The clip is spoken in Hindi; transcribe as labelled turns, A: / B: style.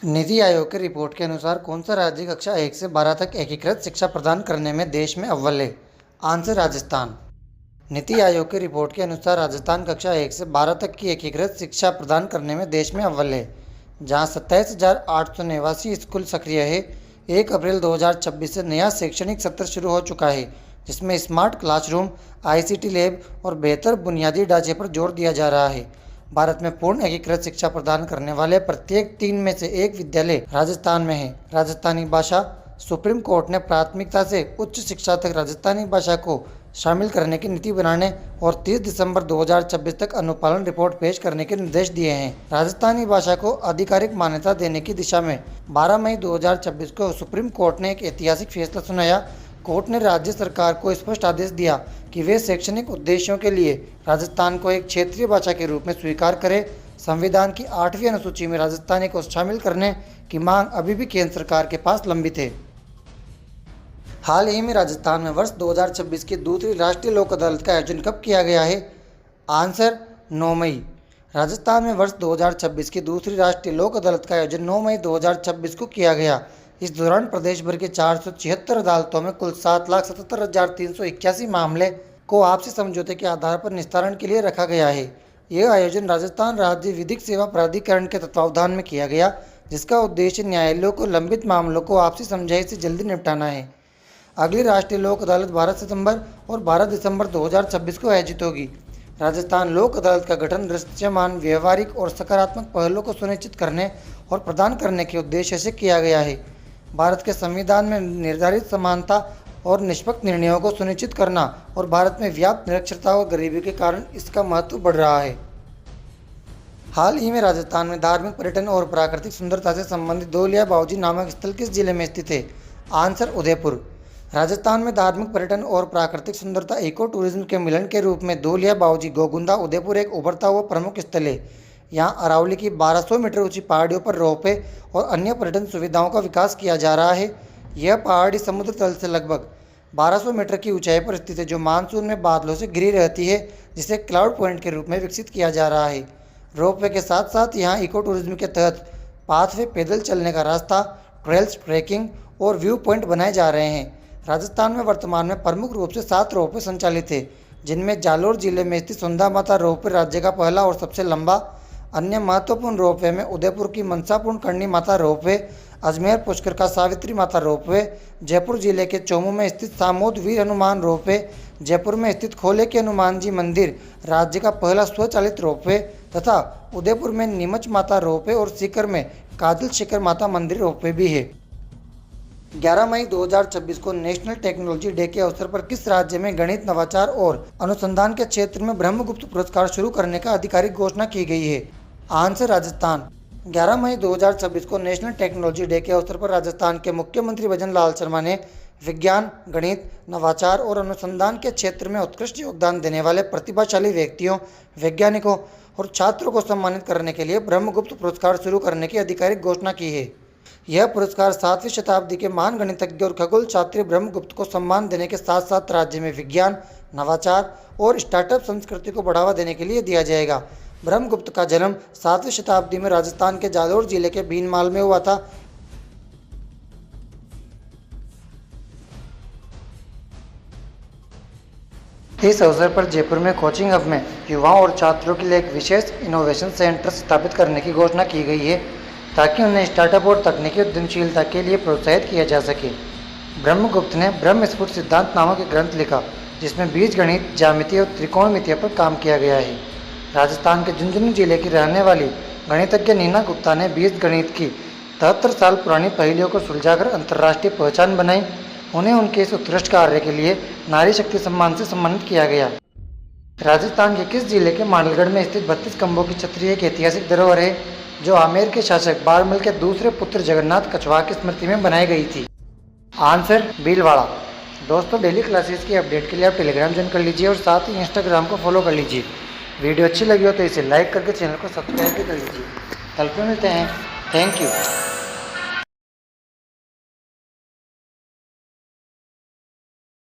A: नीति आयोग की रिपोर्ट के अनुसार कौन सा राज्य कक्षा 1 से 12 तक एकीकृत शिक्षा प्रदान करने में देश में अव्वल है? आंसर राजस्थान। नीति आयोग की रिपोर्ट के अनुसार राजस्थान कक्षा 1 से 12 तक की एकीकृत शिक्षा प्रदान करने में देश में अव्वल है, जहां 27,889 स्कूल सक्रिय है। 1 अप्रैल 2026 से नया शैक्षणिक सत्र शुरू हो चुका है, जिसमें स्मार्ट क्लासरूम, आईसीटी लैब और बेहतर बुनियादी ढांचे पर जोर दिया जा रहा है। भारत में पूर्ण एकीकृत शिक्षा प्रदान करने वाले प्रत्येक 3 में से एक विद्यालय राजस्थान में है। राजस्थानी भाषा। सुप्रीम कोर्ट ने प्राथमिकता से उच्च शिक्षा तक राजस्थानी भाषा को शामिल करने की नीति बनाने और 30 दिसंबर 2026 तक अनुपालन रिपोर्ट पेश करने के निर्देश दिए हैं। राजस्थानी भाषा को आधिकारिक मान्यता देने की दिशा में 12 मई 2026 को सुप्रीम कोर्ट ने एक ऐतिहासिक फैसला सुनाया। कोर्ट ने राज्य सरकार को स्पष्ट आदेश दिया कि वे शैक्षणिक उद्देश्यों के लिए राजस्थान को एक क्षेत्रीय भाषा के रूप में स्वीकार करें। संविधान की 8वीं अनुसूची में राजस्थानी को शामिल करने की मांग अभी भी केंद्र सरकार के पास लंबित है। हाल ही में राजस्थान में वर्ष 2026 की दूसरी राष्ट्रीय लोक अदालत का आयोजन कब किया गया है? आंसर 9 मई। राजस्थान में वर्ष 2026 की दूसरी राष्ट्रीय लोक अदालत का आयोजन 9 मई 2026 को किया गया। इस दौरान प्रदेश भर के 476 अदालतों में कुल 7,77,381 मामले को आपसी समझौते के आधार पर निस्तारण के लिए रखा गया है। यह आयोजन राजस्थान राज्य विधिक सेवा प्राधिकरण के तत्वावधान में किया गया, जिसका उद्देश्य न्यायालयों को लंबित मामलों को आपसी समझाई से जल्दी निपटाना है। अगली राष्ट्रीय लोक अदालत 12 सितंबर और 12 दिसंबर 2026 को आयोजित होगी। राजस्थान लोक अदालत का गठन दृश्यमान, व्यवहारिक और सकारात्मक पहलों को सुनिश्चित करने और प्रदान करने के उद्देश्य से किया गया है। भारत के संविधान में निर्धारित समानता और निष्पक्ष निर्णयों को सुनिश्चित करना और भारत में व्याप्त निरक्षरता और गरीबी के कारण इसका महत्व बढ़ रहा है। हाल ही में राजस्थान में धार्मिक पर्यटन और प्राकृतिक सुंदरता से संबंधित धौलिया बावजी नामक स्थल किस जिले में स्थित है? आंसर उदयपुर। राजस्थान में धार्मिक पर्यटन और प्राकृतिक सुंदरता इको टूरिज्म के मिलन के रूप में धौलिया बावजी गोगुंदा उदयपुर एक उभरता हुआ प्रमुख स्थल है। यहाँ अरावली की 1200 मीटर ऊंची पहाड़ियों पर रोपवे और अन्य पर्यटन सुविधाओं का विकास किया जा रहा है। यह पहाड़ी समुद्र तल से लगभग 1200 मीटर की ऊंचाई पर स्थित है, जो मानसून में बादलों से घिरी रहती है, जिसे क्लाउड पॉइंट के रूप में विकसित किया जा रहा है। रोपवे के साथ साथ यहाँ इको टूरिज्म के तहत पाथवे, पैदल चलने का रास्ता, ट्रेल्स, ट्रैकिंग और व्यू पॉइंट बनाए जा रहे हैं। राजस्थान में वर्तमान में प्रमुख रूप से 7 रोपवे संचालित है, जिनमें जालोर जिले में स्थित सुंदा माता रोपवे राज्य का पहला और सबसे लंबा। अन्य महत्वपूर्ण रोपवे में उदयपुर की मनसापूर्ण कर्णी माता रोपवे, अजमेर पुष्कर का सावित्री माता रोपवे, जयपुर जिले के चोमू में स्थित सामोद वीर हनुमान रोपवे, जयपुर में स्थित खोले के हनुमान जी मंदिर राज्य का पहला स्वचालित रोपवे तथा उदयपुर में नीमच माता रोपवे और सीकर में काजल शिखर माता मंदिर रोपवे भी है। 11 मई 2026 को नेशनल टेक्नोलॉजी डे के अवसर पर किस राज्य में गणित, नवाचार और अनुसंधान के क्षेत्र में ब्रह्मगुप्त पुरस्कार शुरू करने का आधिकारिक घोषणा की गई है? आंसर राजस्थान। 11 मई 2026 को नेशनल टेक्नोलॉजी डे के अवसर पर राजस्थान के मुख्यमंत्री भजन लाल शर्मा ने विज्ञान, गणित, नवाचार और अनुसंधान के क्षेत्र में उत्कृष्ट योगदान देने वाले प्रतिभाशाली व्यक्तियों, वैज्ञानिकों और छात्रों को सम्मानित करने के लिए ब्रह्मगुप्त पुरस्कार शुरू करने की आधिकारिक घोषणा की है। यह पुरस्कार 7वीं शताब्दी के महान गणितज्ञ और खगोल शास्त्री ब्रह्मगुप्त को सम्मान देने के साथ साथ राज्य में विज्ञान, नवाचार और स्टार्टअप संस्कृति को बढ़ावा देने के लिए दिया जाएगा। ब्रह्मगुप्त का जन्म 7वीं शताब्दी में राजस्थान के जालोर जिले के भीनमाल में हुआ था। इस अवसर पर जयपुर में कोचिंग हब में युवाओं और छात्रों के लिए एक विशेष इनोवेशन सेंटर स्थापित करने की घोषणा की गई है, ताकि उन्हें स्टार्टअप और तकनीकी उद्यमशीलता के लिए प्रोत्साहित किया जा सके। ब्रह्मगुप्त ने ब्रह्मस्फुट सिद्धांत नामक एक ग्रंथ लिखा, जिसमें बीजगणित, ज्यामिति और त्रिकोणमिति पर काम किया गया है। राजस्थान के झुंझुनू जिले की रहने वाली गणितज्ञ नीना गुप्ता ने बीजगणित की 73 साल पुरानी पहेलियों को सुलझाकर अंतर्राष्ट्रीय पहचान बनाई। उन्हें उनके इस उत्कृष्ट कार्य के लिए नारी शक्ति सम्मान से सम्मानित किया गया। राजस्थान के किस जिले के मांडलगढ़ में स्थित 32 खंभों की छतरी एक ऐतिहासिक धरोहर है, जो आमेर के शासक बारमल के दूसरे पुत्र जगन्नाथ कछवाहा की स्मृति में बनाई गई थी? आंसर भीलवाड़ा। दोस्तों, डेली क्लासेस की अपडेट के लिए आप टेलीग्राम ज्वाइन कर लीजिए और साथ ही इंस्टाग्राम को फॉलो कर लीजिए। वीडियो अच्छी लगी हो तो इसे लाइक करके चैनल को सब्सक्राइब भी कर लीजिए। कल फिर मिलते हैं। Thank you.